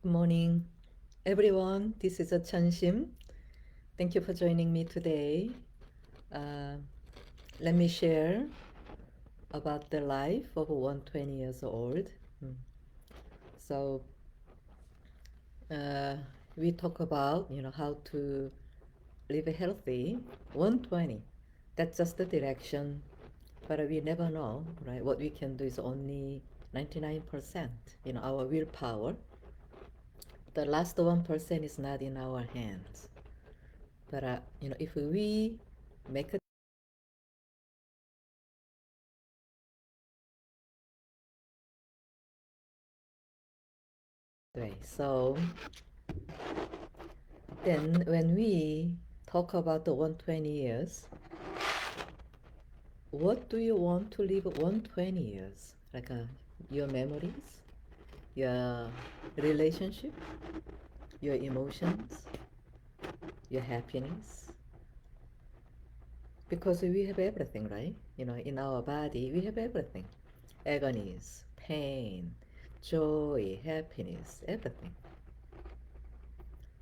Good morning, everyone. This is Chanshim. Thank you for joining me today. Uh, Let me share about the life of a 120 years old. Mm. So uh, we talk about how to live a healthy 120. That's just the direction, but we never know, right? What we can do is only 99%. Our willpower. The last 1% is not in our hands. But if we make a way, so then when we talk about the 120 years, what do you want to live 120 years? Like your memories, your relationship, your emotions, your happiness. Because we have everything, right? In our body, we have everything. Agonies, pain, joy, happiness, everything.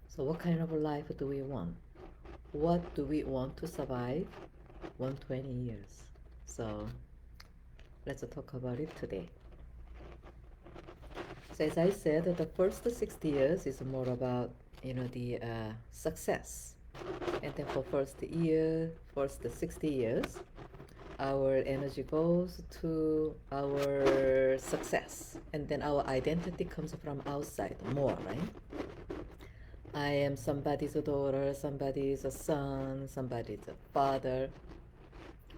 So what kind of a life do we want? What do we want to survive 120 years? So let's talk about it today. So as I said, the first 60 years is more about the success, and then for first 60 years, our energy goes to our success, and then our identity comes from outside more, right? I am somebody's daughter, somebody's a son, somebody's a father,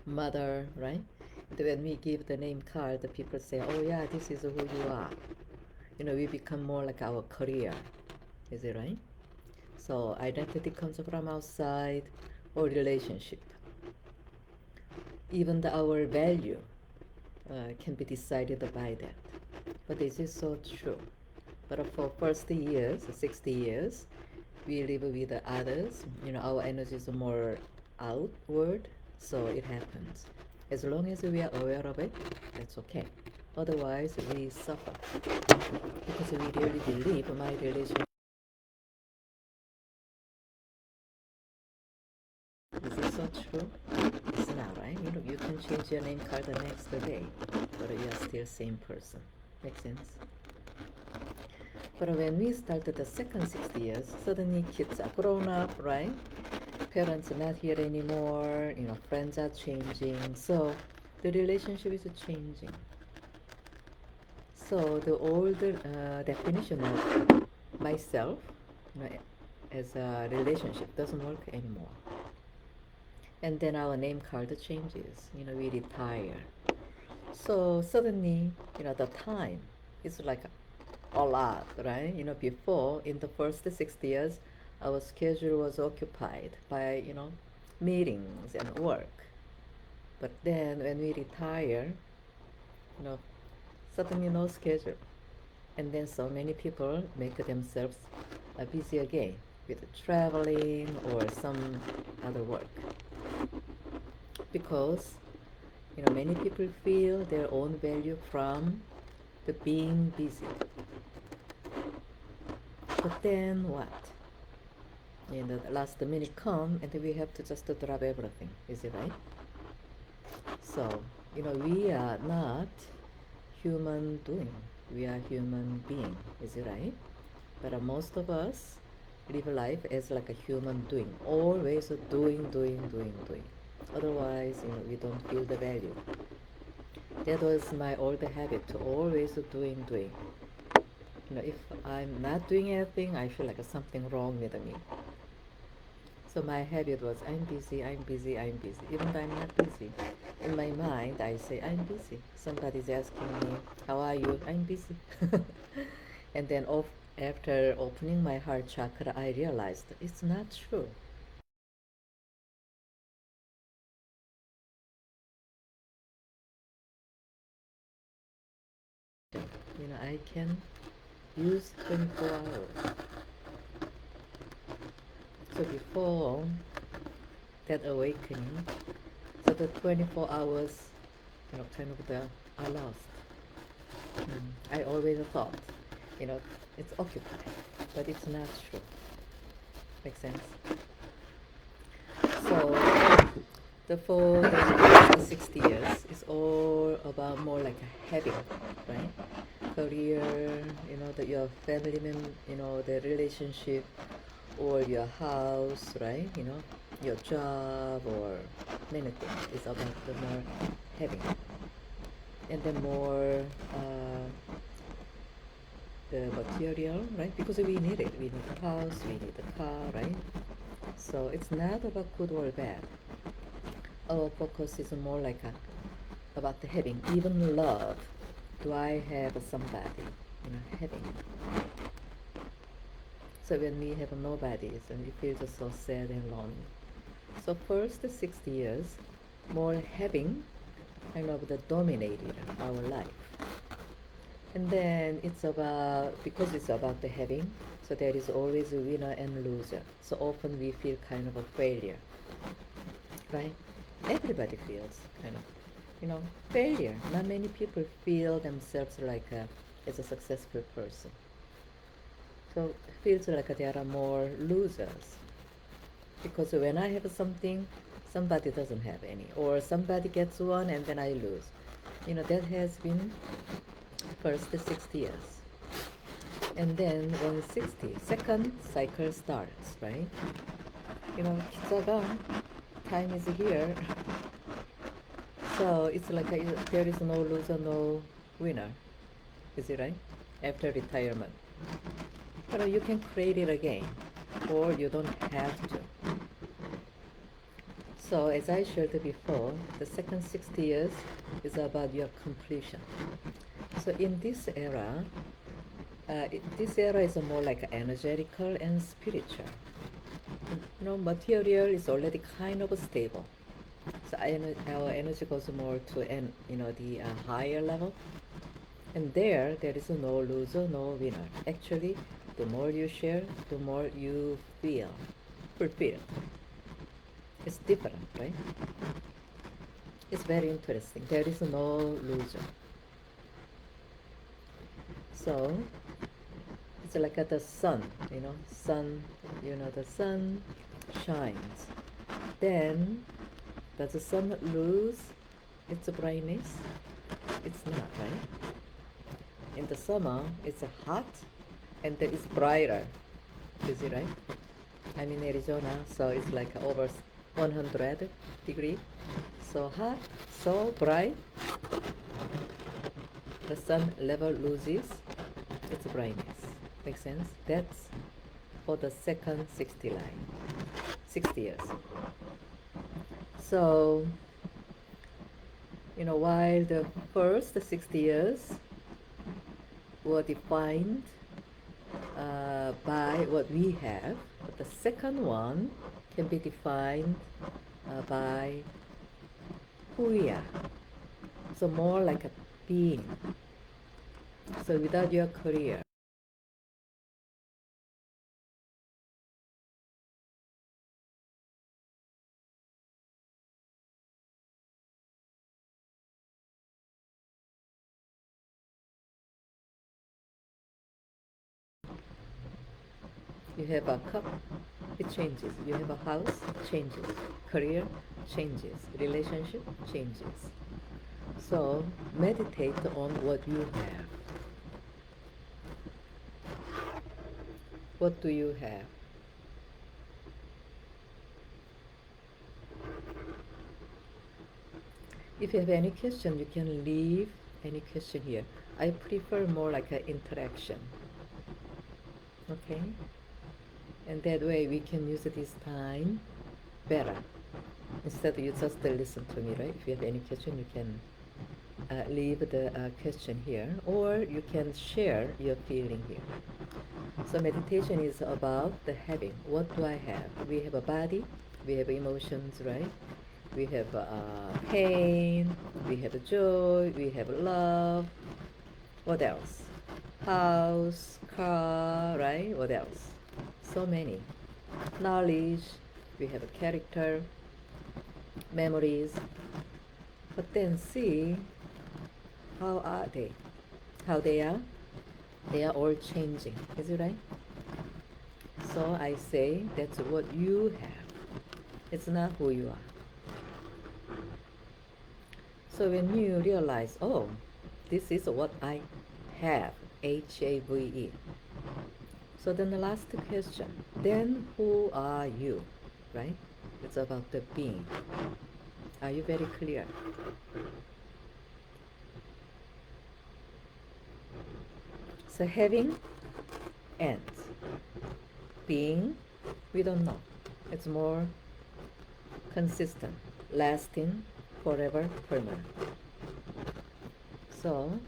mother, right? When we give the name card, the people say, oh yeah, this is who you are. We become more like our career. Is it right? So identity comes from outside or relationship. Even our value can be decided by that. But this is so true. But for first years, 60 years, we live with others. Our energy is more outward, so it happens. As long as we are aware of it, that's okay. Otherwise, we suffer because we really believe my relationship. Is it so true? It's not, right? You can change your name card the next day, but you are still same person. Make sense? But when we started the second 60 years, suddenly kids are grown up, right? Parents are not here anymore, friends are changing, so the relationship is changing. So the old definition of myself, you know, as a relationship doesn't work anymore. And then our name card changes, we retire. So suddenly, the time is like a lot, right? Before, in the first 6 years, our schedule was occupied by, meetings and work. But then when we retire, you know, suddenly no schedule. And then so many people make themselves busy again with traveling or some other work. Because, many people feel their own value from the being busy. But then what? The last minute come and we have to just drop everything. Is it right? So, we are not human doing. We are human being. Is it right? But most of us live life as like a human doing. Always doing, doing, doing, doing. Otherwise, we don't feel the value. That was my old habit, to always doing, doing. If I'm not doing anything, I feel like something wrong with me. So my habit was I'm busy, I'm busy, I'm busy. Even though I'm not busy. In my mind, I say I'm busy. Somebody's asking me, how are you? I'm busy. And then after opening my heart chakra, I realized it's not true. I can use 24 hours. So before that awakening, so the 24 hours, kind of the are lost. I always thought you know, it's occupied, but it's not true. Make sense? So for the 60 years, it's all about more like a habit, right? Career, your family, the relationship, or your house, right? Your job or many things. It's about the more having, and the more the material, right? Because we need it. We need a house, we need a car, right? So it's not about good or bad. Our focus is more like about the having, even love. Do I have somebody, having? So when we have nobody, so we feel just so sad and lonely. So first 60 years, more having kind of the dominated our life. And then because it's about the having, so there is always a winner and loser. So often we feel kind of a failure, right? Everybody feels kind of, failure. Not many people feel themselves like as a successful person. So it feels like there are more losers. Because when I have something, somebody doesn't have any. Or somebody gets one and then I lose. That has been first 60 years. And then when 60, second cycle starts, right? 기차가 time is here. So it's like there is no loser, no winner. Is it right? After retirement. But you can create it again, or you don't have to. So as I shared before, the second 60 years is about your completion. So in this era, this era is more like energetical and spiritual. Material is already kind of stable. So our energy goes more to the higher level. And there is no loser, no winner. Actually, the more you share, the more you feel fulfilled. It's different, right? It's very interesting. There is no loser. So it's like the sun, the sun shines. Then does the sun lose its brightness? It's not, right? In the summer, it's hot and it's brighter. Is it right? I'm in Arizona, so it's like over 100 degrees. So hot, so bright. The sun level loses its brightness. Makes sense? That's for the second 60 line. 60 years. So, while the first 60 years were defined by what we have, but the second one can be defined by who we are. So more like a being. So without your career, you have a cup, it changes. You have a house, changes. Career changes. Relationship changes. So meditate on what you have. What do you have? If you have any question, you can leave any question here. I prefer more like an interaction. Okay? And that way we can use this time better. Instead you just listen to me, right? If you have any question, you can leave the question here, or you can share your feeling here. So meditation is about the having. What do I have? We have a body, we have emotions, right? We have pain, we have joy, we have love. What else? House, car, right? What else? So many. Knowledge, we have a character, memories. But then see how are they? How they are? They are all changing. Is it right? So I say that's what you have. It's not who you are. So when you realize, oh, this is what I have, HAVE. So then the last question, then who are you, right? It's about the being. Are you very clear? So having ends. Being, we don't know. It's more consistent, lasting, forever, permanent. So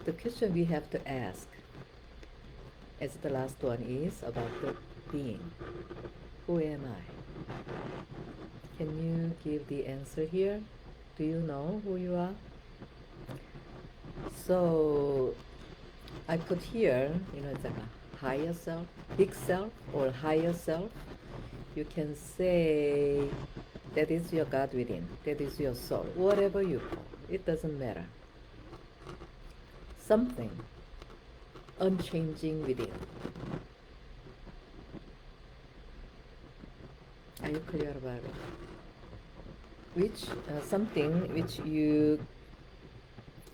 the question we have to ask as the last one is about the being. Who am I? Can you give the answer here? Do you know who you are? So I put here, it's like a higher self, big self, or higher self. You can say that is your God within, that is your soul, whatever you call, it doesn't matter. Something unchanging within. Are you clear about it? Which something which you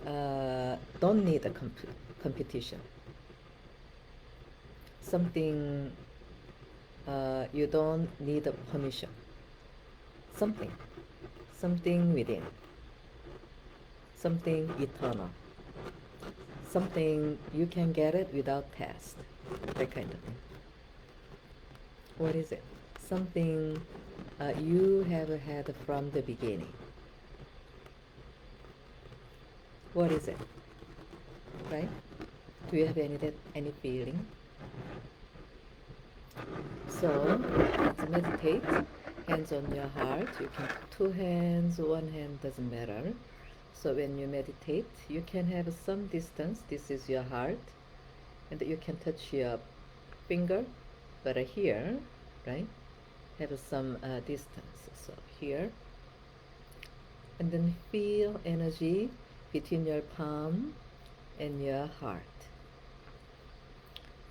don't need a competition. Something you don't need a permission. Something within. Something eternal. Something you can get it without test. That kind of thing. What is it? Something you have had from the beginning. What is it? Right? Do you have any feeling? So let's meditate. Hands on your heart. You can put two hands, one hand, doesn't matter. So when you meditate, you can have some distance. This is your heart, and you can touch your finger, but here, right, have some distance. So here, and then feel energy between your palm and your heart.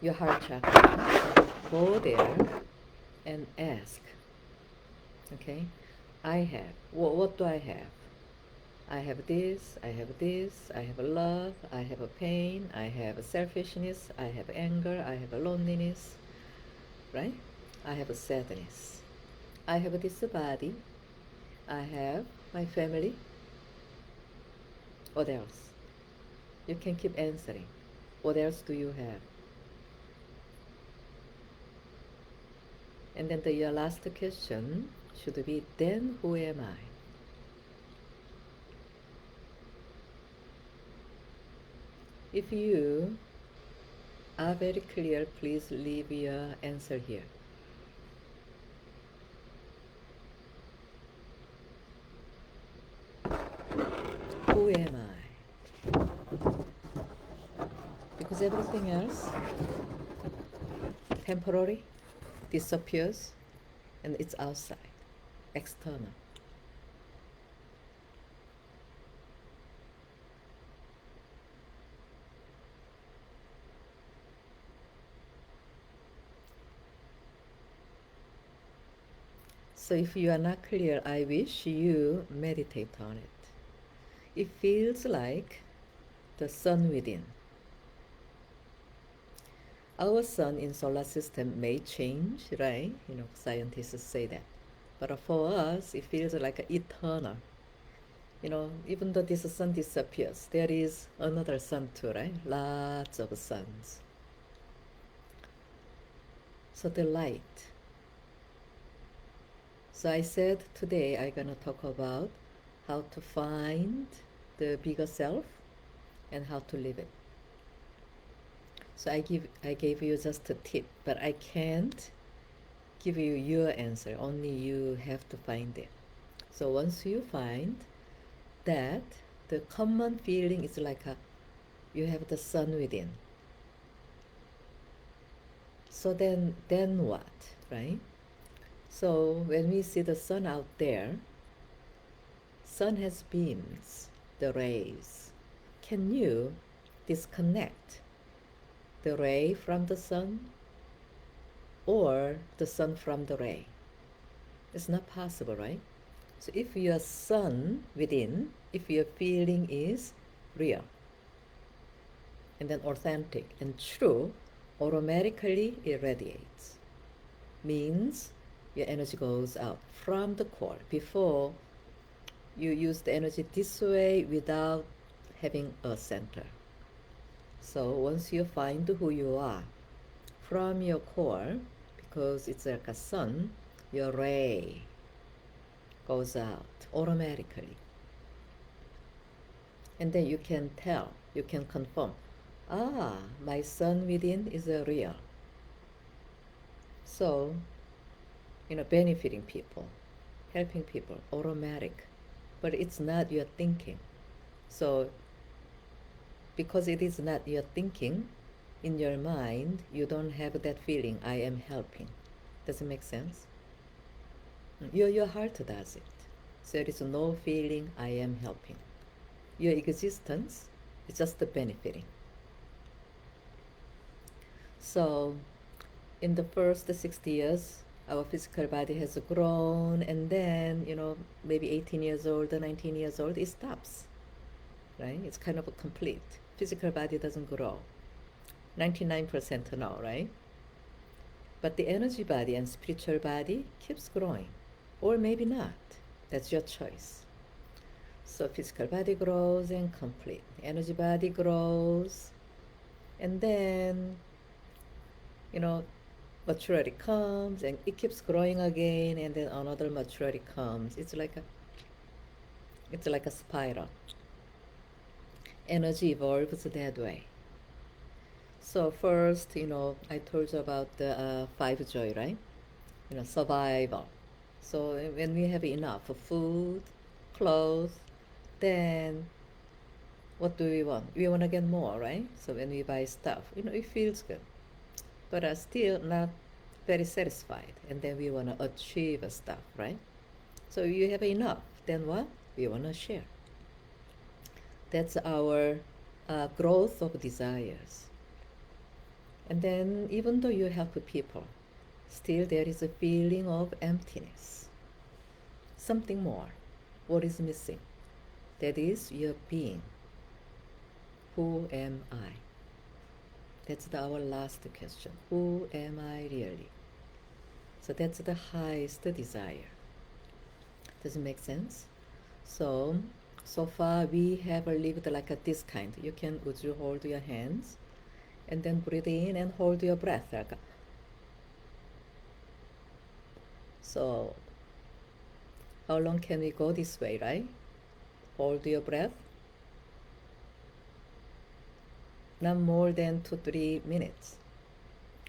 Your heart chakra. Go there and ask. Okay, I have. What do I have? I have this, I have this, I have a love, I have a pain, I have a selfishness, I have anger, I have a loneliness, right? I have a sadness. I have this body, I have my family. What else? You can keep answering. What else do you have? And then your last question should be, then who am I? If you are very clear, please leave your answer here. Who am I? Because everything else, temporary, disappears, and it's outside, external. So if you are not clear, I wish you meditate on it. It feels like the sun within. Our sun in solar system may change, right? Scientists say that. But for us, it feels like eternal. Even though this sun disappears, there is another sun too, right? Lots of suns. So the light. So I said today I'm gonna talk about how to find the bigger self and how to live it. So I gave you just a tip, but I can't give you your answer. Only you have to find it. So once you find that, the common feeling is like you have the sun within. So then what, right? So when we see the sun out there, sun has beams, the rays. Can you disconnect the ray from the sun or the sun from the ray. It's not possible, right? So if your sun within, if your feeling is real and then authentic and true, automatically it radiates. Means your energy goes out from the core. Before, you use the energy this way without having a center. So once you find who you are from your core, because it's like a sun, your ray goes out automatically. And then you can tell, you can confirm, my sun within is real. So, benefiting people, helping people, automatic. But it's not your thinking. So, because it is not your thinking, in your mind, you don't have that feeling, I am helping. Does it make sense? Your heart does it. So there is no feeling, I am helping. Your existence is just benefiting. So, in the first 60 years, our physical body has grown, and then, maybe 18 years old, 19 years old, it stops, right? It's kind of a complete. Physical body doesn't grow. 99% no, right? But the energy body and spiritual body keeps growing, or maybe not. That's your choice. So physical body grows and complete. Energy body grows, and then, maturity comes and it keeps growing again, and then another maturity comes. It's like a spiral. Energy evolves that way. So first, I told you about the five joy, right? Survival. So when we have enough food, clothes, then what do we want? We want to get more, right? So when we buy stuff, it feels good, but still not very satisfied. And then we want to achieve stuff, right? So you have enough, then what? We want to share. That's our growth of desires. And then even though you help people, still there is a feeling of emptiness. Something more. What is missing? That is your being. Who am I? That's our last question. Who am I really? So that's the highest desire. Does it make sense? So far we have lived like this kind. Would you hold your hands and then breathe in and hold your breath. So how long can we go this way, right? Hold your breath. Not more than 2-3 minutes.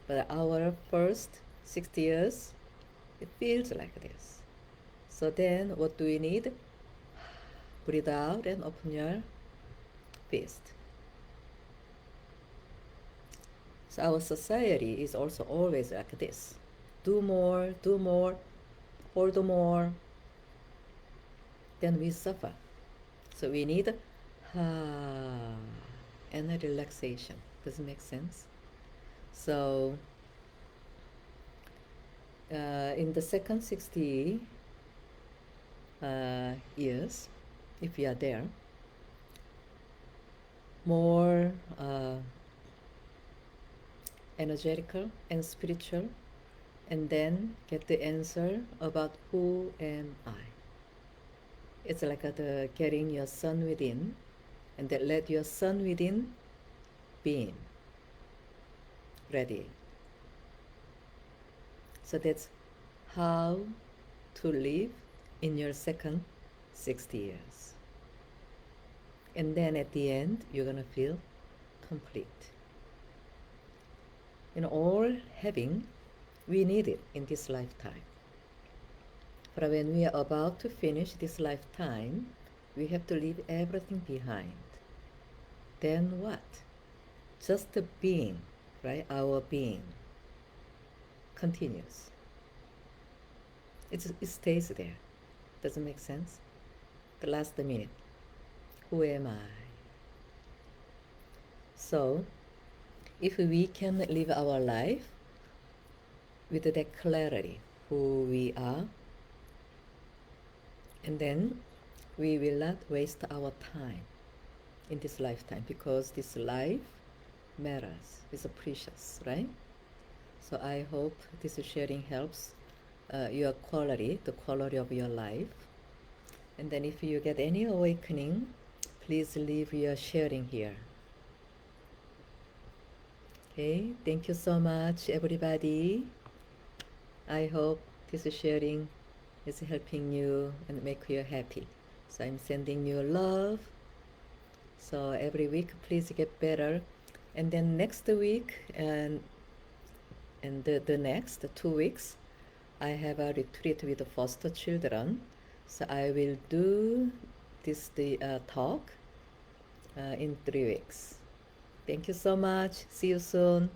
But our first 60 years, it feels like this. So then what do we need? Breathe out and open your fist. So our society is also always like this. Do more, hold more. Then we suffer. So we need and a relaxation. Does it make sense? So in the second 60 years, if we are there, more energetical and spiritual, and then get the answer about who am I. It's like the getting your sun within, and then let your sun within beam, radiate. So that's how to live in your second 60 years. And then at the end, you're gonna feel complete. All having, we need it in this lifetime. But when we are about to finish this lifetime, we have to leave everything behind. Then what? Just the being, right? Our being continues. It stays there. Doesn't make sense? The last minute. Who am I? So, if we can live our life with that clarity, who we are, and then we will not waste our time in this lifetime, because this life matters, it's precious, right? So I hope this sharing helps your quality, the quality of your life. And then if you get any awakening, please leave your sharing here. Okay, thank you so much, everybody. I hope this sharing is helping you and make you happy. So I'm sending you love. So every week, please get better. And then next week and the next 2 weeks, I have a retreat with the foster children. So I will do this talk in 3 weeks. Thank you so much. See you soon.